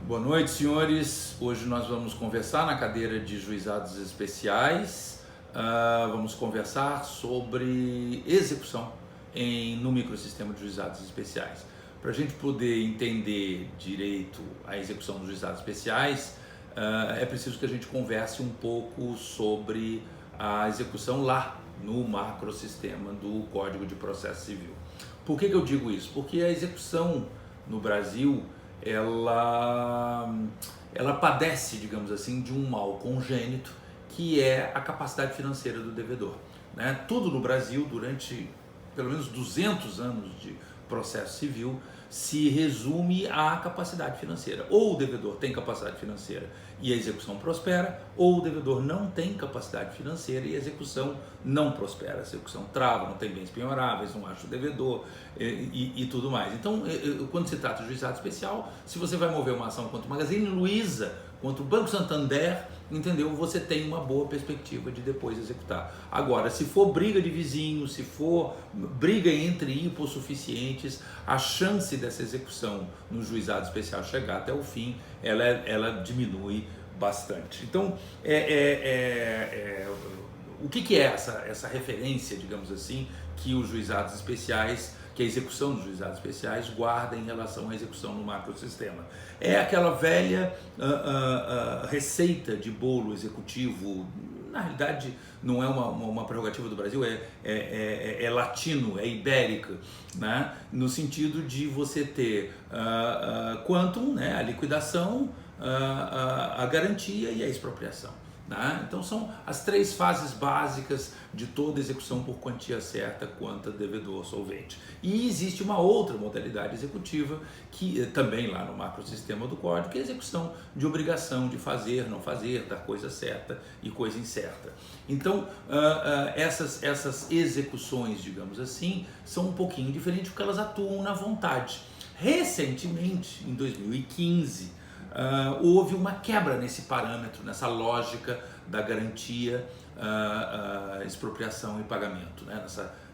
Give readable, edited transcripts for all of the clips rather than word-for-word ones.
Boa noite, senhores. Hoje nós vamos conversar na cadeira de juizados especiais. Vamos conversar sobre execução no microsistema de juizados especiais. Para a gente poder entender direito a execução dos juizados especiais, é preciso que a gente converse um pouco sobre a execução lá no macrosistema do Código de Processo Civil. Por que eu digo isso? Porque a execução no Brasil ela padece, digamos assim, de um mal congênito, que é a capacidade financeira do devedor, né? Tudo no Brasil, durante pelo menos 200 anos de processo civil, se resume à capacidade financeira. Ou o devedor tem capacidade financeira e a execução prospera, ou o devedor não tem capacidade financeira e a execução não prospera. A execução trava, não tem bens penhoráveis, não acha o devedor e tudo mais. Então, quando se trata de juizado especial, se você vai mover uma ação contra o Magazine Luiza, contra o Banco Santander, entendeu? Você tem uma boa perspectiva de depois executar. Agora, se for briga de vizinhos, se for briga entre hipossuficientes, a chance dessa execução no juizado especial chegar até o fim, ela diminui bastante. Então, o que é essa referência, digamos assim, que os juizados especiais, que a execução dos juizados especiais guarda em relação à execução no macrosistema? É aquela velha receita de bolo executivo. Na realidade, não é uma prerrogativa do Brasil, é latino, é ibérica, né? No sentido de você ter quantum, né? A liquidação, a garantia e a expropriação. Né? Então são as três fases básicas de toda execução por quantia certa quanto devedor solvente. E existe uma outra modalidade executiva, que também lá no macrosistema do código, que é a execução de obrigação de fazer, não fazer, da coisa certa e coisa incerta. Então essas execuções, digamos assim, são um pouquinho diferentes porque elas atuam na vontade. Recentemente, em 2015, houve uma quebra nesse parâmetro, nessa lógica da garantia, expropriação e pagamento, né?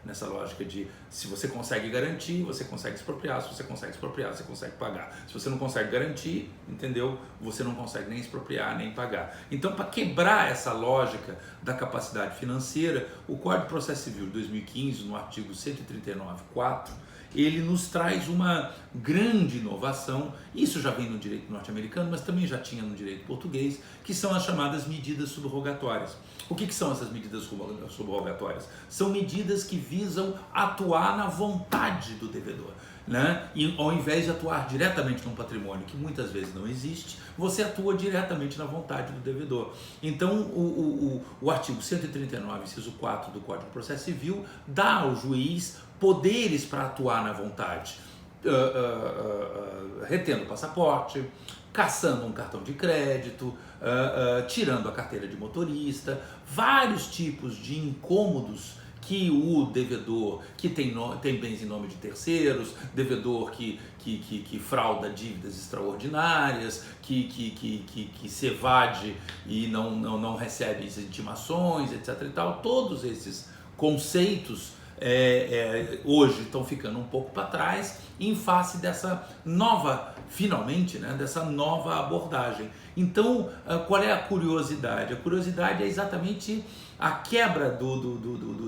Nessa lógica de se você consegue garantir, você consegue expropriar, se você consegue expropriar, você consegue pagar. Se você não consegue garantir, entendeu? Você não consegue nem expropriar, nem pagar. Então, para quebrar essa lógica da capacidade financeira, o Código de Processo Civil de 2015, no artigo 139.4, ele nos traz uma grande inovação. Isso já vem no direito norte-americano, mas também já tinha no direito português, que são as chamadas medidas subrogatórias. O que são essas medidas subrogatórias? São medidas que visam atuar na vontade do devedor, né? E ao invés de atuar diretamente num patrimônio que muitas vezes não existe, você atua diretamente na vontade do devedor. Então o artigo 139, inciso 4 do Código de Processo Civil dá ao juiz poderes para atuar na vontade, retendo o passaporte, caçando um cartão de crédito, tirando a carteira de motorista, vários tipos de incômodos que o devedor que tem bens em nome de terceiros, devedor que frauda dívidas extraordinárias, que se evade e não recebe as intimações, etc. e tal, todos esses conceitos hoje estão ficando um pouco para trás em face dessa nova, finalmente, né, dessa nova abordagem. Então, qual é a curiosidade? A curiosidade é exatamente a quebra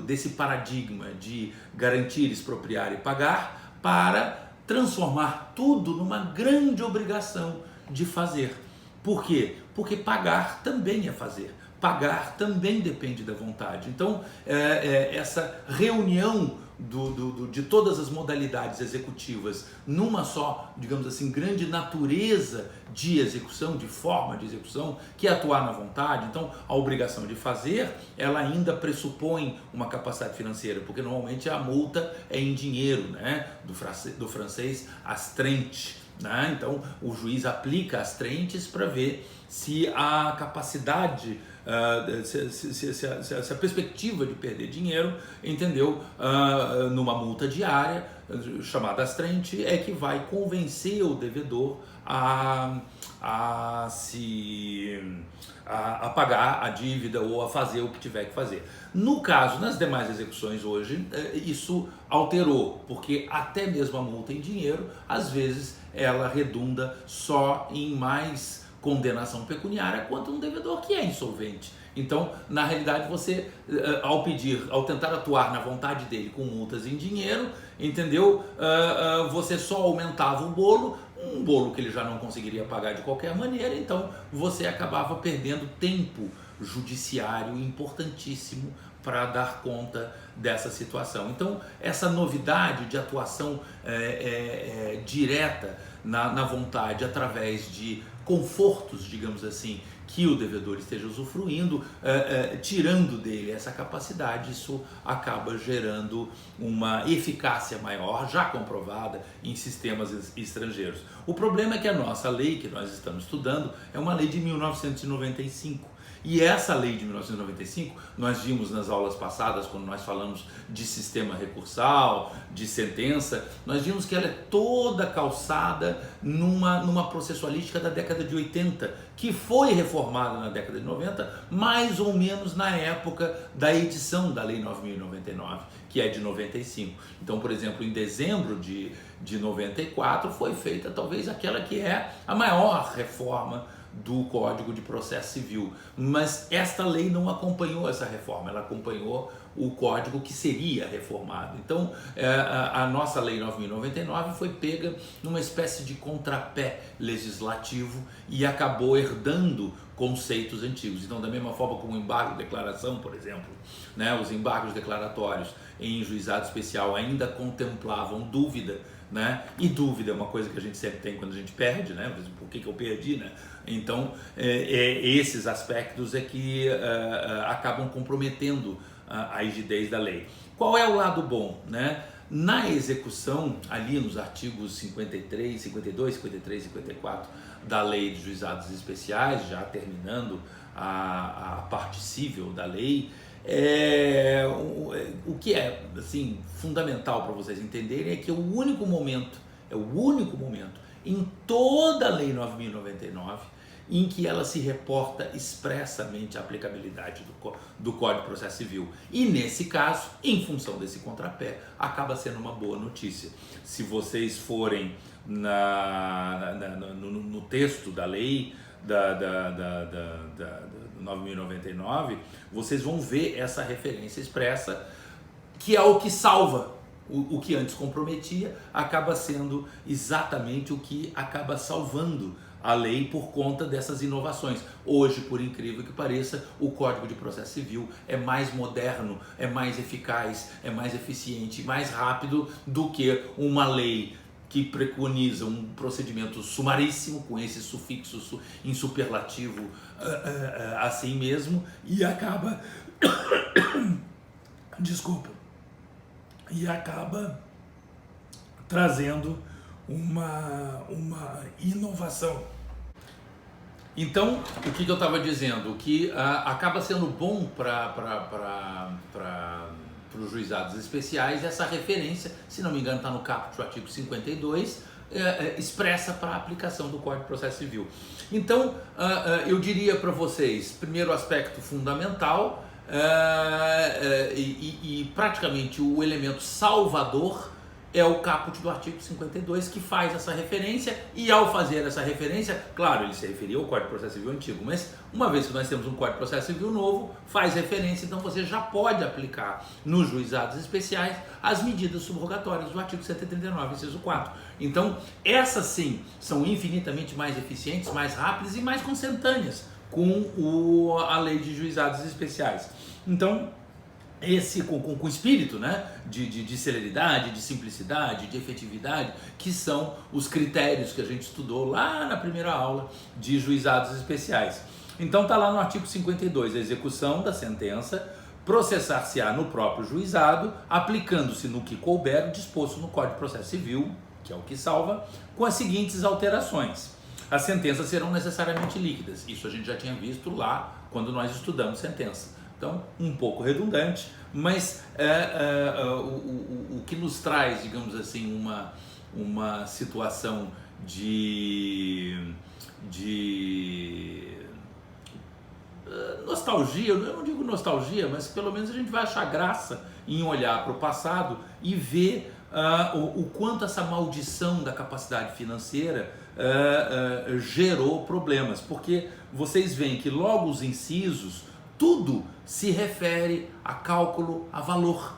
desse paradigma de garantir, expropriar e pagar para transformar tudo numa grande obrigação de fazer. Por quê? Porque pagar também é fazer. Pagar também depende da vontade. Então, essa reunião de todas as modalidades executivas numa só, digamos assim, grande natureza de execução, de forma de execução, que é atuar na vontade. Então, a obrigação de fazer, ela ainda pressupõe uma capacidade financeira, porque normalmente a multa é em dinheiro, né? Do francês astrente, né? Então, o juiz aplica astrentes para ver se a capacidade, se a perspectiva de perder dinheiro, entendeu? Numa multa diária chamada astrente, é que vai convencer o devedor a pagar a dívida ou a fazer o que tiver que fazer. No caso, nas demais execuções hoje, isso alterou, porque até mesmo a multa em dinheiro, às vezes, ela redunda só em mais condenação pecuniária quanto um devedor que é insolvente. Então, na realidade, você, ao tentar atuar na vontade dele com multas em dinheiro, entendeu? Você só aumentava o bolo, um bolo que ele já não conseguiria pagar de qualquer maneira, então você acabava perdendo tempo judiciário importantíssimo para dar conta dessa situação. Então, essa novidade de atuação direta na vontade através de confortos, digamos assim, que o devedor esteja usufruindo, tirando dele essa capacidade, isso acaba gerando uma eficácia maior, já comprovada em sistemas estrangeiros. O problema é que a nossa lei, que nós estamos estudando, é uma lei de 1995. E essa lei de 1995, nós vimos nas aulas passadas, quando nós falamos de sistema recursal, de sentença, nós vimos que ela é toda calçada numa processualística da década de 80, que foi reformada na década de 90, mais ou menos na época da edição da Lei 9.099, que é de 95. Então, por exemplo, em dezembro de 94 foi feita talvez aquela que é a maior reforma do Código de Processo Civil, mas esta lei não acompanhou essa reforma, ela acompanhou o código que seria reformado. Então, a nossa Lei 9.099 foi pega numa espécie de contrapé legislativo e acabou herdando conceitos antigos. Então, da mesma forma como o embargo de declaração, por exemplo, né, os embargos declaratórios em juizado especial ainda contemplavam dúvida, né? E dúvida é uma coisa que a gente sempre tem quando a gente perde, né? Por que eu perdi, né? Então, esses aspectos é que acabam comprometendo a rigidez da lei. Qual é o lado bom, né? Na execução, ali nos artigos 53, 52, 53 e 54 da Lei de Juizados Especiais, já terminando a parte cível da lei, o que é assim, fundamental para vocês entenderem é que é o único momento em toda a Lei 9.099 em que ela se reporta expressamente a aplicabilidade do Código de Processo Civil. E nesse caso, em função desse contrapé, acaba sendo uma boa notícia. Se vocês forem no texto da lei da 9.099, vocês vão ver essa referência expressa, que é o que salva. O que antes comprometia acaba sendo exatamente o que acaba salvando a lei por conta dessas inovações. Hoje, por incrível que pareça, o Código de Processo Civil é mais moderno, é mais eficaz, é mais eficiente, mais rápido do que uma lei que preconiza um procedimento sumaríssimo, com esse sufixo em superlativo assim mesmo, e acaba e acaba trazendo uma inovação. Então, o que eu estava dizendo? Que acaba sendo bom para os juizados especiais essa referência, se não me engano está no caput do artigo 52, expressa para a aplicação do Código de Processo Civil. Então, eu diria para vocês, primeiro aspecto fundamental, e praticamente o elemento salvador é o caput do artigo 52, que faz essa referência, e ao fazer essa referência, claro, ele se referia ao Código de Processo Civil antigo, mas uma vez que nós temos um Código de Processo Civil novo, faz referência, então você já pode aplicar nos juizados especiais as medidas subrogatórias do artigo 139, inciso 4. Então, essas sim são infinitamente mais eficientes, mais rápidas e mais consentâneas com a lei de juizados especiais. Então, esse com espírito, né, de celeridade, de simplicidade, de efetividade, que são os critérios que a gente estudou lá na primeira aula de juizados especiais. Então está lá no artigo 52, a execução da sentença processar-se-á no próprio juizado, aplicando-se no que couber o disposto no Código de Processo Civil, que é o que salva, com as seguintes alterações. As sentenças serão necessariamente líquidas, isso a gente já tinha visto lá quando nós estudamos sentença. Então, um pouco redundante, mas o que nos traz, digamos assim, uma situação de nostalgia, eu não digo nostalgia, mas pelo menos a gente vai achar graça em olhar para o passado e ver o quanto essa maldição da capacidade financeira gerou problemas, porque vocês veem que logo os incisos, tudo se refere a cálculo, a valor,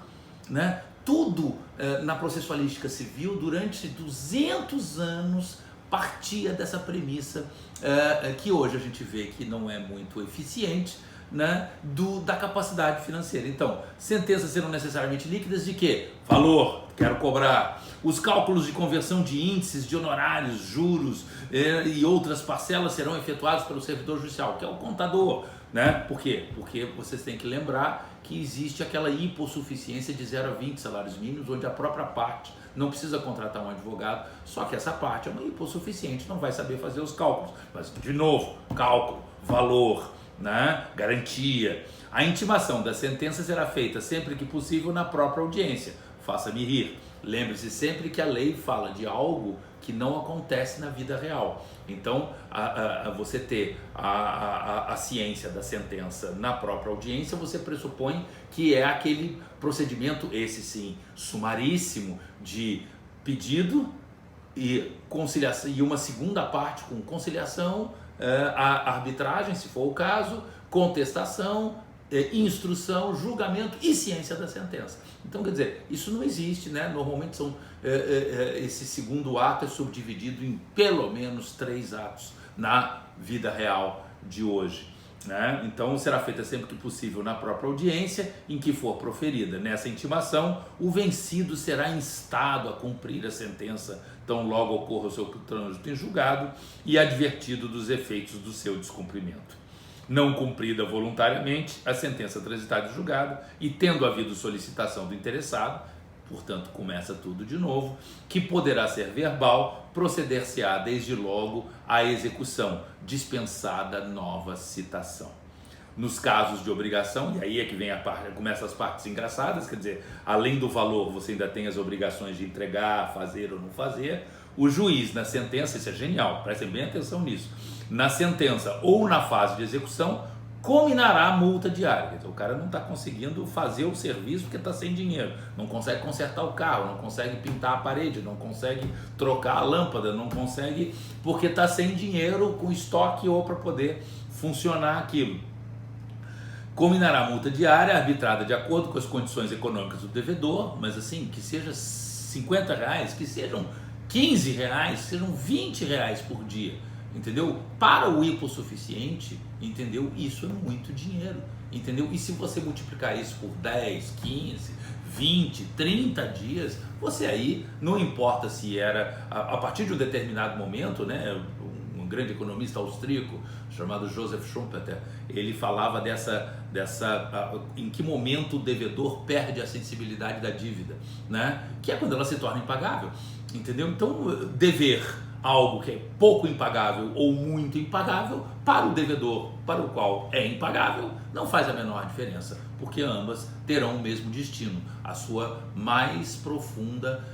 né? Tudo na processualística civil durante 200 anos partia dessa premissa que hoje a gente vê que não é muito eficiente, né, da capacidade financeira. Então, sentenças serão necessariamente líquidas de quê? Valor, quero cobrar. Os cálculos de conversão de índices, de honorários, juros e outras parcelas serão efetuados pelo servidor judicial, que é o contador, né? Por quê? Porque vocês têm que lembrar que existe aquela hipossuficiência de 0 a 20 salários mínimos, onde a própria parte não precisa contratar um advogado, só que essa parte é uma hipossuficiente, não vai saber fazer os cálculos. Mas, de novo, cálculo, valor, né? Garantia. A intimação da sentença será feita sempre que possível na própria audiência. Faça-me rir. Lembre-se sempre que a lei fala de algo que não acontece na vida real. Então, você ter a ciência da sentença na própria audiência, você pressupõe que é aquele procedimento, esse sim, sumaríssimo, de pedido e conciliação, e uma segunda parte com conciliação, a arbitragem, se for o caso, contestação, instrução, julgamento e ciência da sentença. Então, quer dizer, isso não existe, né? Normalmente esse segundo ato é subdividido em pelo menos 3 atos na vida real de hoje, né? Então, será feita sempre que possível na própria audiência em que for proferida. Nessa intimação, o vencido será instado a cumprir a sentença tão logo ocorra o seu trânsito em julgado e advertido dos efeitos do seu descumprimento. Não cumprida voluntariamente, a sentença transitada em julgado e tendo havido solicitação do interessado, portanto começa tudo de novo, que poderá ser verbal, proceder-se-á desde logo à execução, dispensada nova citação. Nos casos de obrigação, e aí é que vem começam as partes engraçadas, quer dizer, além do valor você ainda tem as obrigações de entregar, fazer ou não fazer, o juiz na sentença, isso é genial, prestem bem atenção nisso, na sentença ou na fase de execução, combinará a multa diária. Então, o cara não está conseguindo fazer o serviço porque está sem dinheiro, não consegue consertar o carro, não consegue pintar a parede, não consegue trocar a lâmpada, não consegue porque está sem dinheiro com estoque ou para poder funcionar aquilo. Combinará a multa diária arbitrada de acordo com as condições econômicas do devedor, mas assim, que seja R$50, que sejam R$15, que sejam R$20 por dia. Entendeu? Para o hipossuficiente, entendeu? Isso é muito dinheiro, entendeu? E se você multiplicar isso por 10, 15, 20, 30 dias, você aí, não importa se era, a partir de um determinado momento, né, um grande economista austríaco chamado Joseph Schumpeter, ele falava em que momento o devedor perde a sensibilidade da dívida, né? Que é quando ela se torna impagável, entendeu? Então, dever algo que é pouco impagável ou muito impagável, para o devedor para o qual é impagável, não faz a menor diferença, porque ambas terão o mesmo destino, a sua mais profunda,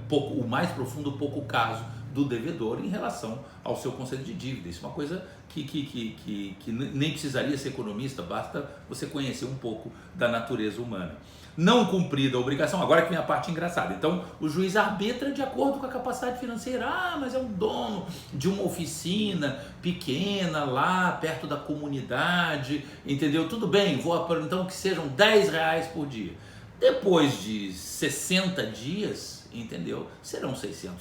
o mais profundo pouco caso do devedor em relação ao seu conceito de dívida. Isso é uma coisa que nem precisaria ser economista, basta você conhecer um pouco da natureza humana. Não cumprida a obrigação, agora que vem a parte engraçada. Então, o juiz arbitra de acordo com a capacidade financeira. Ah, mas é um dono de uma oficina pequena lá, perto da comunidade, entendeu? Tudo bem, então que sejam R$10 por dia. Depois de 60 dias, entendeu? Serão R$600,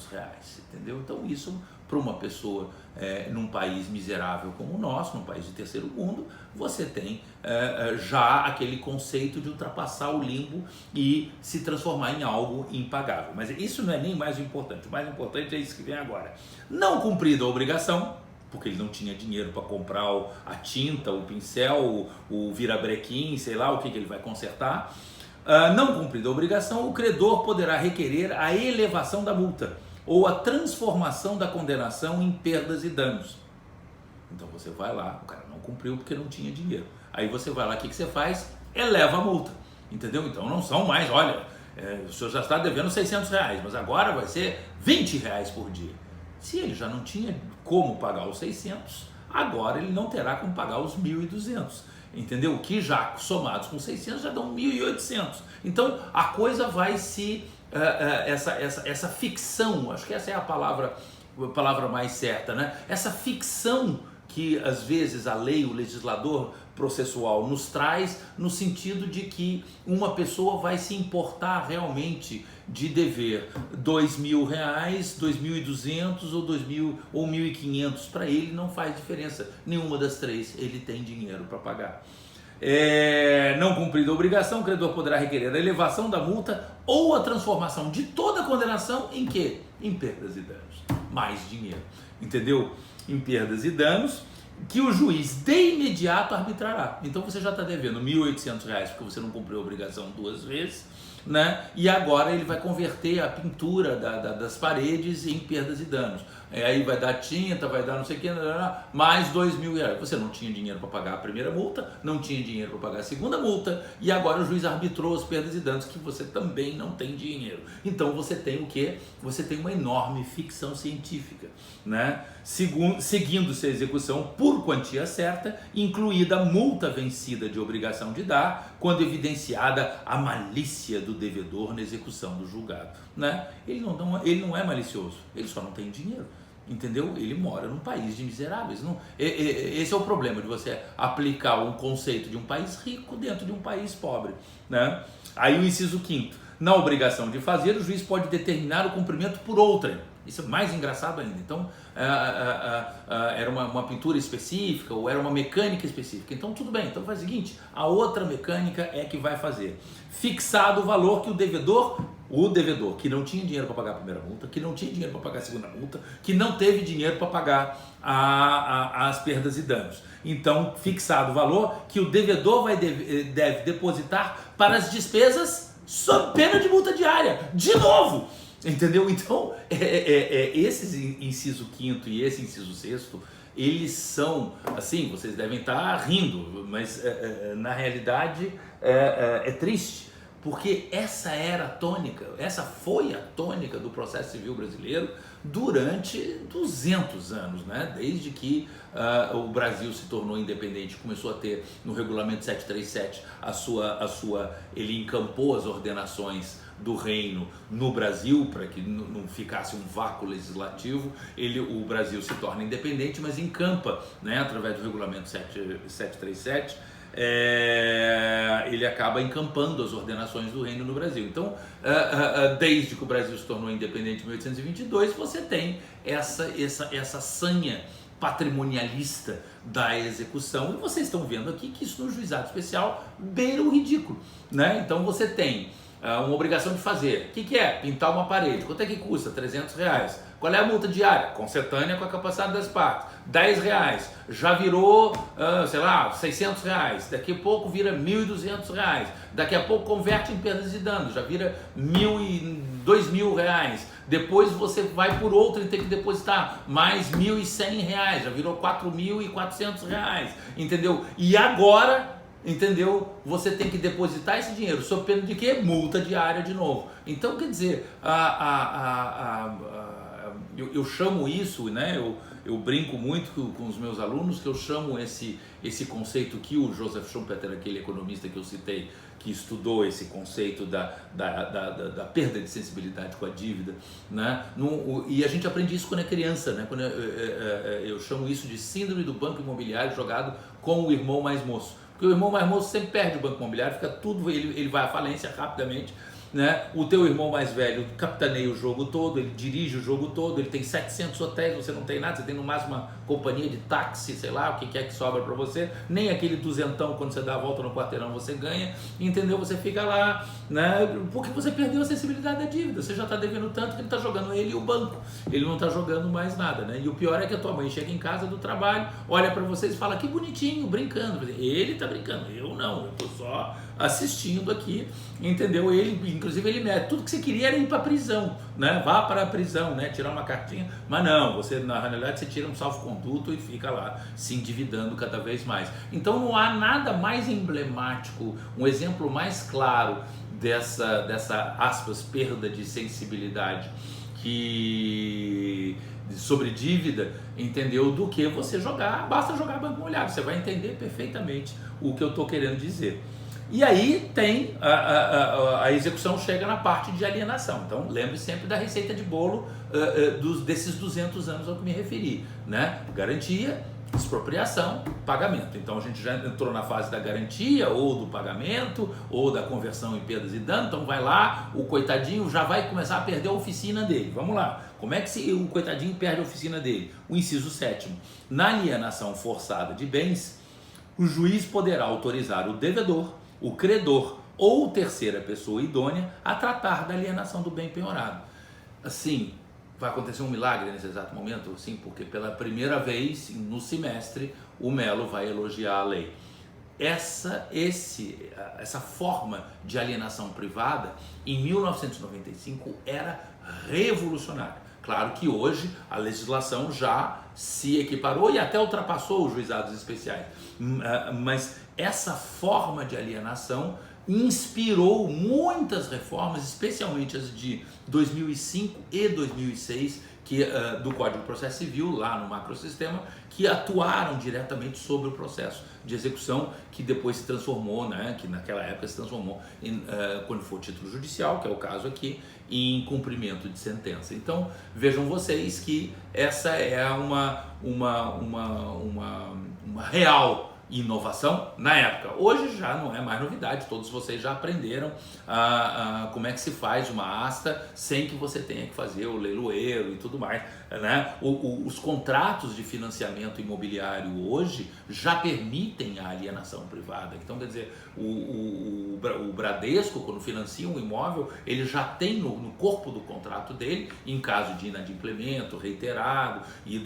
entendeu? Então, isso para uma pessoa num país miserável como o nosso, num país de terceiro mundo, você tem já aquele conceito de ultrapassar o limbo e se transformar em algo impagável. Mas isso não é nem mais o importante. O mais importante é isso que vem agora. Não cumprida a obrigação, porque ele não tinha dinheiro para comprar a tinta, o pincel, o virabrequim, sei lá o que ele vai consertar. Não cumprida a obrigação, o credor poderá requerer a elevação da multa ou a transformação da condenação em perdas e danos. Então você vai lá, o cara não cumpriu porque não tinha dinheiro. Aí você vai lá, o que você faz? Eleva a multa, entendeu? Então não são mais, olha, o senhor já está devendo R$ 600, mas agora vai ser R$ 20 por dia. Se ele já não tinha como pagar os 600, agora ele não terá como pagar os 1.200, entendeu? Que já somados com 600 já dão 1.800. Então a coisa vai se... essa ficção, acho que essa é a palavra mais certa, né? Essa ficção que às vezes a lei, o legislador processual nos traz, no sentido de que uma pessoa vai se importar realmente de dever R$ 2.000, 2.200 ou 2.000 ou 1.500. Para ele não faz diferença, nenhuma das três ele tem dinheiro para pagar. Não cumprida a obrigação, o credor poderá requerer a elevação da multa ou a transformação de toda a condenação em quê? Em perdas e danos. Mais dinheiro, entendeu? Em perdas e danos, que o juiz de imediato arbitrará. Então você já está devendo R$ 1.800 porque você não cumpriu a obrigação 2 vezes, né? E agora ele vai converter a pintura das paredes em perdas e danos. Aí vai dar tinta, vai dar não sei o que, mais R$ 2.000. Você não tinha dinheiro para pagar a primeira multa, não tinha dinheiro para pagar a segunda multa, e agora o juiz arbitrou as perdas e danos que você também não tem dinheiro. Então você tem o quê? Você tem uma enorme ficção científica, né? Seguindo-se a execução por quantia certa, incluída a multa vencida de obrigação de dar, quando evidenciada a malícia do devedor na execução do julgado, né? Ele não é malicioso, ele só não tem dinheiro, entendeu? Ele mora num país de miseráveis. Esse é o problema de você aplicar um conceito de um país rico dentro de um país pobre, né? Aí o inciso 5º, na obrigação de fazer, o juiz pode determinar o cumprimento por outrem. Isso é mais engraçado ainda. Então, era uma pintura específica ou era uma mecânica específica. Então, tudo bem. Então, faz o seguinte, a outra mecânica é que vai fazer. Fixado o valor que o devedor que não tinha dinheiro para pagar a primeira multa, que não tinha dinheiro para pagar a segunda multa, que não teve dinheiro para pagar as perdas e danos. Então, fixado o valor que o devedor deve depositar para as despesas sob pena de multa diária. De novo! Entendeu? Então, esse inciso 5º e esse inciso 6º, eles são, assim, vocês devem estar rindo, mas na realidade é triste, porque essa foi a tônica do processo civil brasileiro durante 200 anos, né? Desde que o Brasil se tornou independente, começou a ter no regulamento 737 ele encampou as ordenações do reino no Brasil, para que não ficasse um vácuo legislativo. O Brasil se torna independente, mas encampa, né, através do regulamento 737, ele acaba encampando as ordenações do reino no Brasil. Então, desde que o Brasil se tornou independente em 1822, você tem essa sanha patrimonialista da execução, e vocês estão vendo aqui que isso no juizado especial beira o ridículo, né? Então você tem uma obrigação de fazer. O que é? Pintar uma parede. Quanto é que custa? R$300. Qual é a multa diária? Concetânea com a capacidade das partes. R$10. Já virou, sei lá, R$600. Daqui a pouco vira R$1.200. Daqui a pouco converte em perdas e danos. Já vira R$2.000. Depois você vai por outro e tem que depositar mais R$1.100. Já virou R$4.400. Entendeu? E agora... Entendeu? Você tem que depositar esse dinheiro sob pena de quê? Multa diária de novo. Então, quer dizer, eu chamo isso, né? Eu brinco muito com os meus alunos, que eu chamo esse conceito que o Joseph Schumpeter, aquele economista que eu citei, que estudou esse conceito da perda de sensibilidade com a dívida, né? E a gente aprende isso quando é criança, né? Quando eu chamo isso de síndrome do banco imobiliário jogado com o irmão mais moço. Porque o irmão mais moço sempre perde o banco imobiliário, fica tudo, ele vai à falência rapidamente, né? O teu irmão mais velho capitaneia o jogo todo, ele dirige o jogo todo, ele tem 700 hotéis, você não tem nada, você tem no máximo uma companhia de táxi, sei lá, o que é que sobra para você, nem aquele duzentão quando você dá a volta no quarteirão você ganha, entendeu? Você fica lá, né? Porque você perdeu a sensibilidade da dívida, você já está devendo tanto que ele está jogando ele e o banco, ele não está jogando mais nada, né? E o pior é que a tua mãe chega em casa do trabalho, olha para vocês e fala, que bonitinho, brincando, ele está brincando, eu não, eu estou só assistindo aqui, entendeu? Ele, inclusive, ele mete, tudo que você queria era ir para a prisão, né? Vá para a prisão, né? Tirar uma cartinha, mas não, você, na realidade, você tira um salvo-conduto e fica lá se endividando cada vez mais. Então não há nada mais emblemático, um exemplo mais claro dessa aspas, perda de sensibilidade sobre dívida, entendeu? Do que você jogar, basta jogar banco molhado, você vai entender perfeitamente o que eu estou querendo dizer. E aí tem a execução chega na parte de alienação. Então lembre sempre da receita de bolo desses 200 anos ao que me referi, né? Garantia, expropriação, pagamento. Então a gente já entrou na fase da garantia, ou do pagamento, ou da conversão em perdas e danos. Então vai lá, o coitadinho já vai começar a perder a oficina dele. Vamos lá. Como é que o coitadinho perde a oficina dele? O inciso 7º. Na alienação forçada de bens, o juiz poderá autorizar o devedor, o credor ou terceira pessoa idônea a tratar da alienação do bem penhorado. Assim, vai acontecer um milagre nesse exato momento? Sim, porque pela primeira vez no semestre o Melo vai elogiar a lei. Essa forma de alienação privada, em 1995, era revolucionária. Claro que hoje a legislação já se equiparou e até ultrapassou os juizados especiais, mas essa forma de alienação inspirou muitas reformas, especialmente as de 2005 e 2006, do Código de Processo Civil, lá no macrosistema, que atuaram diretamente sobre o processo de execução, que depois se transformou, né, que naquela época se transformou, quando for título judicial, que é o caso aqui, em cumprimento de sentença. Então, vejam vocês que essa é uma real inovação na época. Hoje já não é mais novidade, todos vocês já aprenderam como é que se faz uma asta sem que você tenha que fazer o leiloeiro e tudo mais, né? Os contratos de financiamento imobiliário hoje já permitem a alienação privada. Então, quer dizer, o Bradesco, quando financia um imóvel, ele já tem no corpo do contrato dele, em caso de inadimplemento reiterado e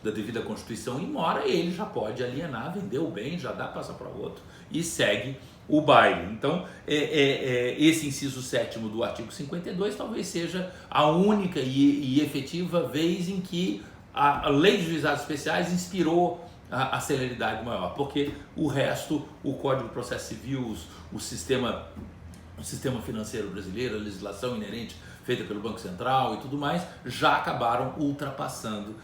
da devida constituição em mora, ele já pode alienar, vender o bem, já dá, passa para outro e segue o baile. Então, esse inciso 7º do artigo 52 talvez seja a única e efetiva vez em que a lei de juizados especiais inspirou a celeridade maior, porque o resto, o Código de Processo Civil, o sistema financeiro brasileiro, a legislação inerente feita pelo Banco Central e tudo mais, já acabaram ultrapassando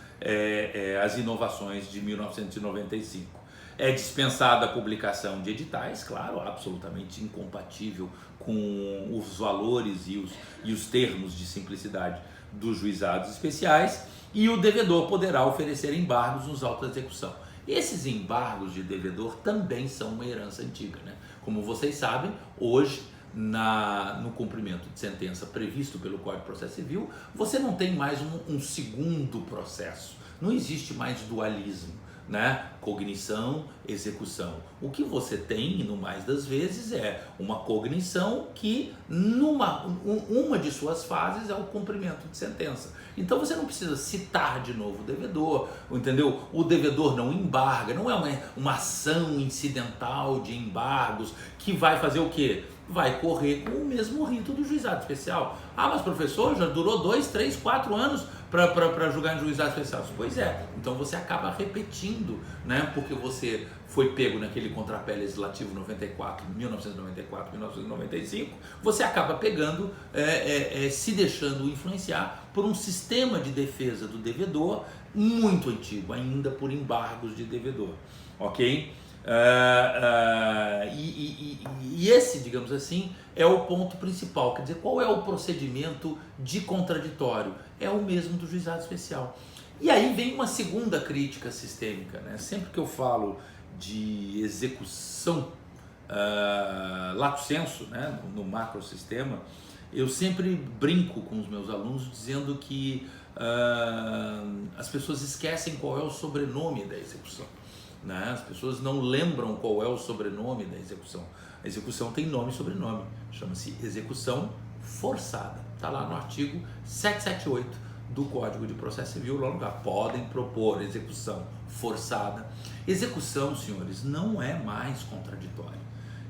as inovações de 1995. É dispensada a publicação de editais, claro, absolutamente incompatível com os valores e os termos de simplicidade dos juizados especiais, e o devedor poderá oferecer embargos nos autos de execução. Esses embargos de devedor também são uma herança antiga, né? Como vocês sabem, hoje, no cumprimento de sentença previsto pelo Código de Processo Civil, você não tem mais um segundo processo, não existe mais dualismo, né? Cognição, execução. O que você tem, no mais das vezes, é uma cognição que uma de suas fases é o cumprimento de sentença. Então você não precisa citar de novo o devedor, entendeu? O devedor não embarga, não é uma ação incidental de embargos que vai fazer o quê? Vai correr com o mesmo rito do juizado especial. Ah, mas professor, já durou 2, 3, 4 anos para julgar em juizado especial. Pois é, então você acaba repetindo, né? Porque você foi pego naquele contrapé legislativo 1994, 1995, você acaba pegando, se deixando influenciar por um sistema de defesa do devedor muito antigo, ainda por embargos de devedor, ok? E esse, digamos assim, é o ponto principal. Quer dizer, qual é o procedimento de contraditório? É o mesmo do juizado especial. E aí vem uma segunda crítica sistêmica, né? Sempre que eu falo de execução lato sensu, né, no macrosistema, eu sempre brinco com os meus alunos dizendo que as pessoas esquecem qual é o sobrenome da execução. Né? As pessoas não lembram qual é o sobrenome da execução. A execução tem nome e sobrenome, chama-se execução forçada. Está lá no artigo 778 do Código de Processo Civil, lá no lugar. Podem propor execução forçada. Execução, senhores, não é mais contraditório.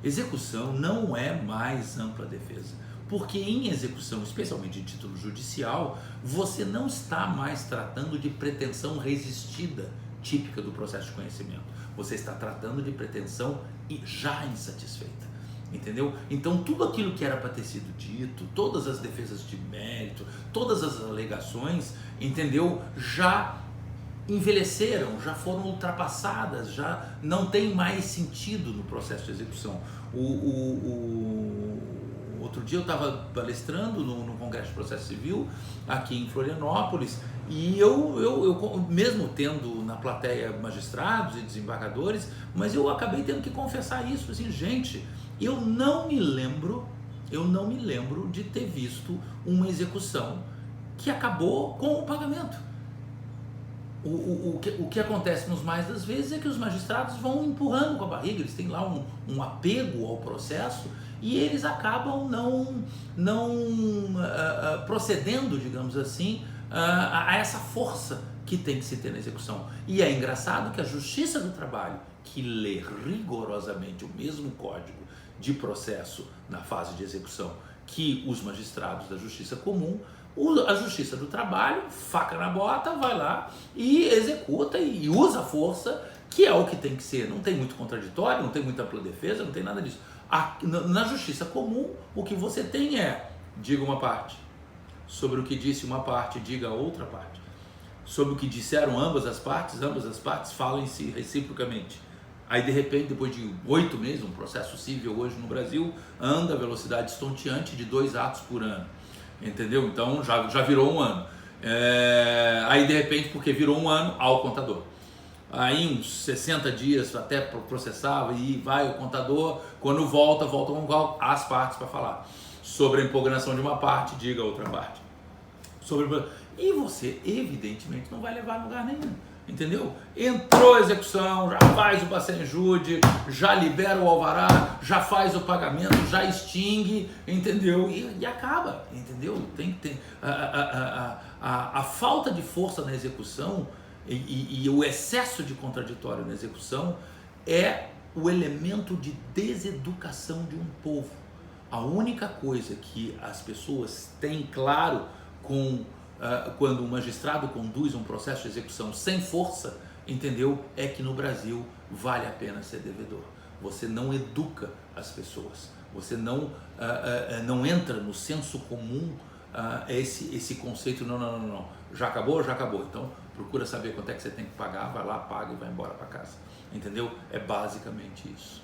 execução não é mais ampla defesa. Porque em execução, especialmente em título judicial, você não está mais tratando de pretensão resistida, típica do processo de conhecimento. Você está tratando de pretensão já insatisfeita. Entendeu? Então tudo aquilo que era para ter sido dito, todas as defesas de mérito, todas as alegações, entendeu? Já envelheceram, já foram ultrapassadas, já não tem mais sentido no processo de execução. Outro dia eu estava palestrando no Congresso de Processo Civil aqui em Florianópolis e eu mesmo tendo na plateia magistrados e desembargadores, mas eu acabei tendo que confessar isso, assim, gente, eu não me lembro de ter visto uma execução que acabou com o pagamento. O que acontece nos mais das vezes é que os magistrados vão empurrando com a barriga, eles têm lá um apego ao processo e eles acabam não procedendo, digamos assim, a essa força que tem que se ter na execução. E é engraçado que a Justiça do Trabalho, que lê rigorosamente o mesmo código de processo na fase de execução que os magistrados da Justiça Comum, a Justiça do Trabalho, faca na bota, vai lá e executa e usa a força, que é o que tem que ser. Não tem muito contraditório, não tem muita ampla defesa, não tem nada disso. Na Justiça Comum, o que você tem é, diga uma parte, sobre o que disse uma parte, diga outra parte. Sobre o que disseram ambas as partes falem-se reciprocamente. Aí de repente, depois de 8 meses, um processo civil hoje no Brasil anda a velocidade estonteante de 2 atos por ano. Entendeu? Então já virou um ano. Aí de repente, porque virou um ano, há o contador. Aí uns 60 dias até processava e vai o contador, quando voltam as partes para falar. Sobre a impugnação de uma parte, diga a outra parte. E você, evidentemente, não vai levar a lugar nenhum. Entendeu? Entrou a execução, já faz o passenjude, já libera o alvará, já faz o pagamento, já extingue, entendeu? E acaba, entendeu? A falta de força na execução e o excesso de contraditório na execução é o elemento de deseducação de um povo. A única coisa que as pessoas têm claro quando um magistrado conduz um processo de execução sem força, entendeu? É que no Brasil vale a pena ser devedor. Você não educa as pessoas, você não entra no senso comum esse conceito, não, já acabou, então procura saber quanto é que você tem que pagar, vai lá, paga e vai embora para casa, entendeu? É basicamente isso,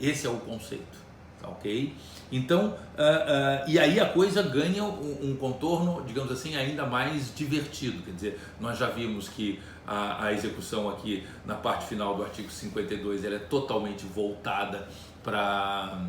esse é o conceito. Ok? Então, e aí a coisa ganha um contorno, digamos assim, ainda mais divertido. Quer dizer, nós já vimos que a execução aqui na parte final do artigo 52 ela é totalmente voltada para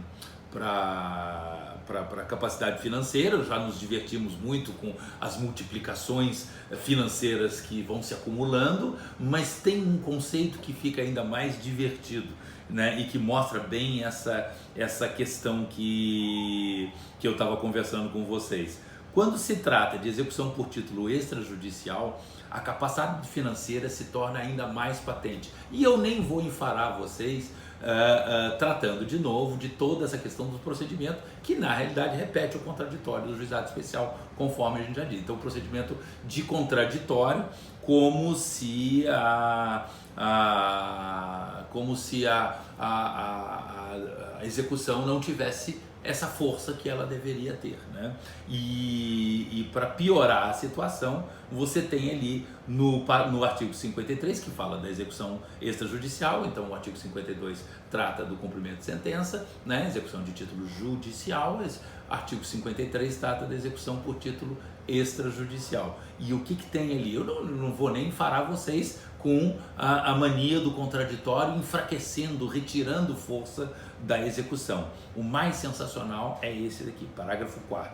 a capacidade financeira. Já nos divertimos muito com as multiplicações financeiras que vão se acumulando, mas tem um conceito que fica ainda mais divertido, né, e que mostra bem essa questão que eu estava conversando com vocês. Quando se trata de execução por título extrajudicial, a capacidade financeira se torna ainda mais patente. E eu nem vou enfarar vocês tratando de novo de toda essa questão do procedimento, que na realidade repete o contraditório do juizado especial, conforme a gente já disse. Então, o procedimento de contraditório, como se a execução não tivesse essa força que ela deveria ter, né? E para piorar a situação, você tem ali no artigo 53, que fala da execução extrajudicial. Então o artigo 52 trata do cumprimento de sentença, né? Execução de título judicial. Artigo 53 trata da execução por título extrajudicial. E o que tem ali? Eu não vou nem enfarar vocês com a mania do contraditório, enfraquecendo, retirando força da execução. O mais sensacional é esse daqui, parágrafo 4º.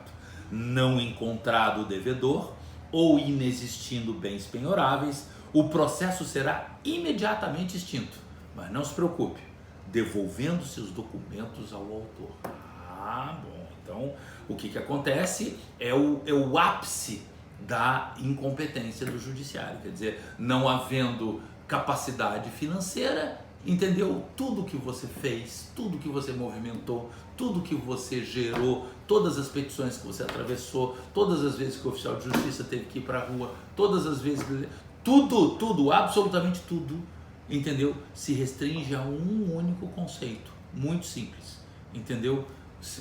Não encontrado o devedor ou inexistindo bens penhoráveis, o processo será imediatamente extinto. Mas não se preocupe, devolvendo-se os documentos ao autor. Bom, então o que acontece é o ápice da incompetência do judiciário, quer dizer, não havendo capacidade financeira, entendeu? Tudo que você fez, tudo que você movimentou, tudo que você gerou, todas as petições que você atravessou, todas as vezes que o oficial de justiça teve que ir para a rua, todas as vezes que... Tudo, absolutamente tudo, entendeu? Se restringe a um único conceito, muito simples, entendeu?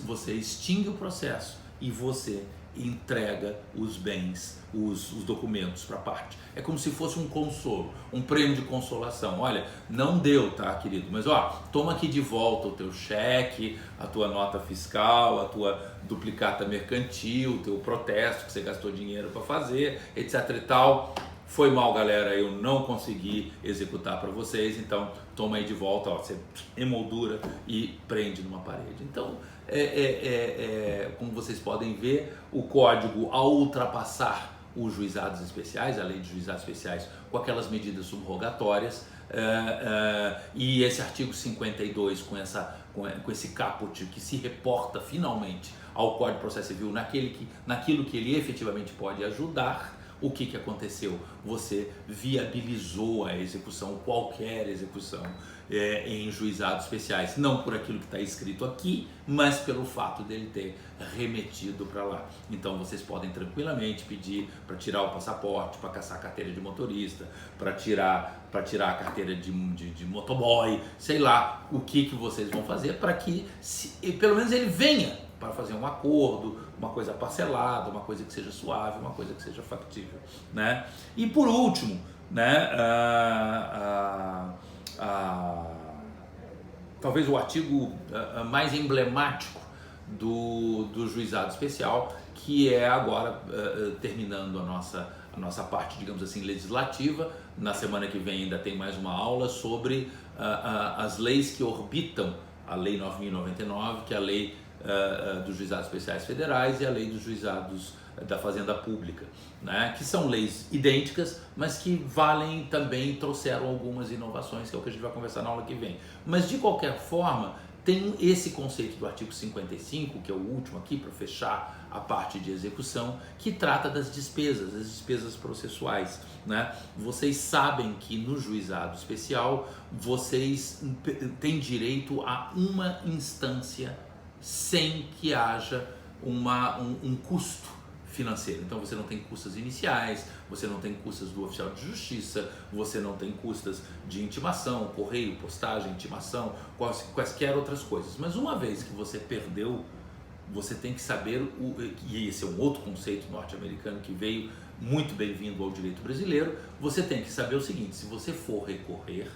Você extingue o processo e você entrega os bens, os documentos para a parte. É como se fosse um consolo, um prêmio de consolação. Olha, não deu, tá, querido? Mas ó, toma aqui de volta o teu cheque, a tua nota fiscal, a tua duplicata mercantil, o teu protesto que você gastou dinheiro para fazer, etc e tal. Foi mal, galera, eu não consegui executar para vocês, então toma aí de volta, ó, você emoldura e prende numa parede. Então, como vocês podem ver, o código, ao ultrapassar os juizados especiais, a lei de juizados especiais, com aquelas medidas subrogatórias, e esse artigo 52 com esse caput que se reporta finalmente ao Código de Processo Civil naquilo que ele efetivamente pode ajudar. O que aconteceu? Você viabilizou a execução, qualquer execução em juizados especiais, não por aquilo que está escrito aqui, mas pelo fato dele ter remetido para lá. Então vocês podem tranquilamente pedir para tirar o passaporte, para caçar a carteira de motorista, para tirar a carteira de motoboy, sei lá o que vocês vão fazer para que pelo menos ele venha para fazer um acordo, uma coisa parcelada, uma coisa que seja suave, uma coisa que seja factível, né? E por último, né, talvez o artigo mais emblemático do juizado especial, que é agora terminando a nossa parte, digamos assim, legislativa. Na semana que vem ainda tem mais uma aula sobre as leis que orbitam a Lei 9.099, que é a lei dos juizados especiais federais e a lei dos juizados da Fazenda Pública, né? Que são leis idênticas, mas que valem também, trouxeram algumas inovações, que é o que a gente vai conversar na aula que vem. Mas de qualquer forma, tem esse conceito do artigo 55, que é o último aqui para fechar a parte de execução, que trata das despesas, as despesas processuais, né? Vocês sabem que no juizado especial vocês têm direito a uma instância sem que haja um custo financeiro. Então você não tem custas iniciais, você não tem custas do oficial de justiça, você não tem custas de intimação, correio, postagem, intimação, quaisquer outras coisas. Mas uma vez que você perdeu, você tem que saber, e esse é um outro conceito norte-americano que veio muito bem-vindo ao direito brasileiro, você tem que saber o seguinte: se você for recorrer,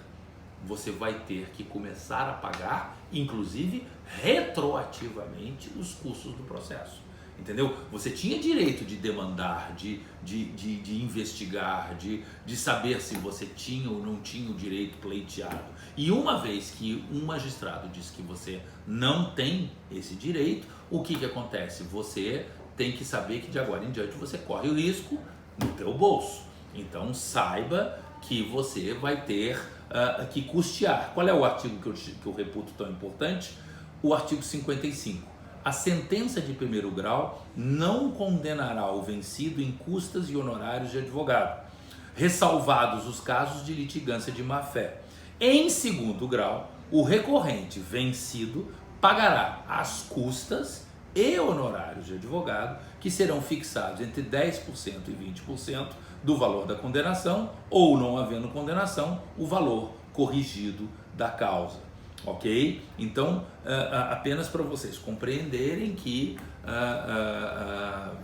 você vai ter que começar a pagar, inclusive retroativamente, os custos do processo. Entendeu? Você tinha direito de demandar, de investigar, de saber se você tinha ou não tinha o direito pleiteado. E uma vez que um magistrado diz que você não tem esse direito, o que acontece? Você tem que saber que de agora em diante você corre o risco no teu bolso. Então saiba que você vai ter que custear. Qual é o artigo que eu reputo tão importante? O artigo 55. A sentença de primeiro grau não condenará o vencido em custas e honorários de advogado, ressalvados os casos de litigância de má-fé. Em segundo grau, o recorrente vencido pagará as custas e honorários de advogado, que serão fixados entre 10% e 20% do valor da condenação, ou, não havendo condenação, o valor corrigido da causa. Ok? Então, apenas para vocês compreenderem que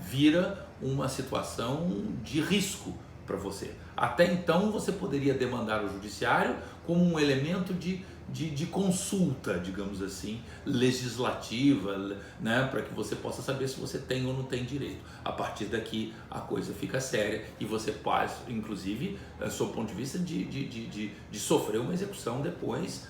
vira uma situação de risco para você. Até então, você poderia demandar o judiciário como um elemento de consulta, digamos assim, legislativa, né, para que você possa saber se você tem ou não tem direito. A partir daqui, a coisa fica séria e você pode, inclusive, sob o ponto de vista de sofrer uma execução depois,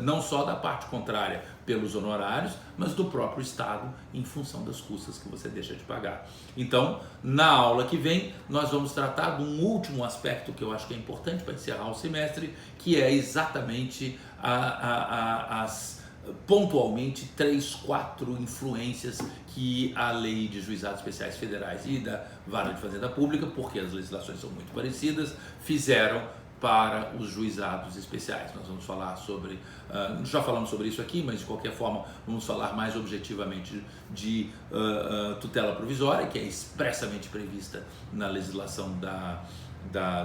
não só da parte contrária pelos honorários, mas do próprio Estado em função das custas que você deixa de pagar. Então, na aula que vem, nós vamos tratar de um último aspecto que eu acho que é importante para encerrar o semestre, que é exatamente as pontualmente 3, 4 influências que a lei de juizados especiais federais e da vara de fazenda pública, porque as legislações são muito parecidas, fizeram para os juizados especiais. Nós vamos falar sobre, já falamos sobre isso aqui, mas de qualquer forma vamos falar mais objetivamente de tutela provisória, que é expressamente prevista na legislação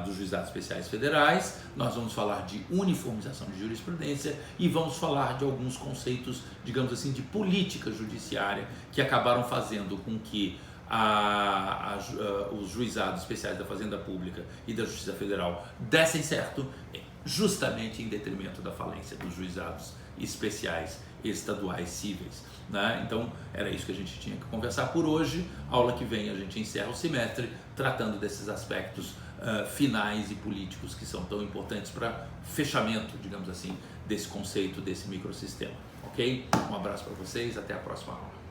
dos juizados especiais federais. Nós vamos falar de uniformização de jurisprudência e vamos falar de alguns conceitos, digamos assim, de política judiciária que acabaram fazendo com que os juizados especiais da Fazenda Pública e da Justiça Federal dessem certo, justamente em detrimento da falência dos juizados especiais estaduais cíveis, né? Então era isso que a gente tinha que conversar por hoje. Aula que vem a gente encerra o semestre tratando desses aspectos finais e políticos que são tão importantes para fechamento, digamos assim, desse conceito, desse microsistema, ok? Um abraço para vocês, até a próxima aula.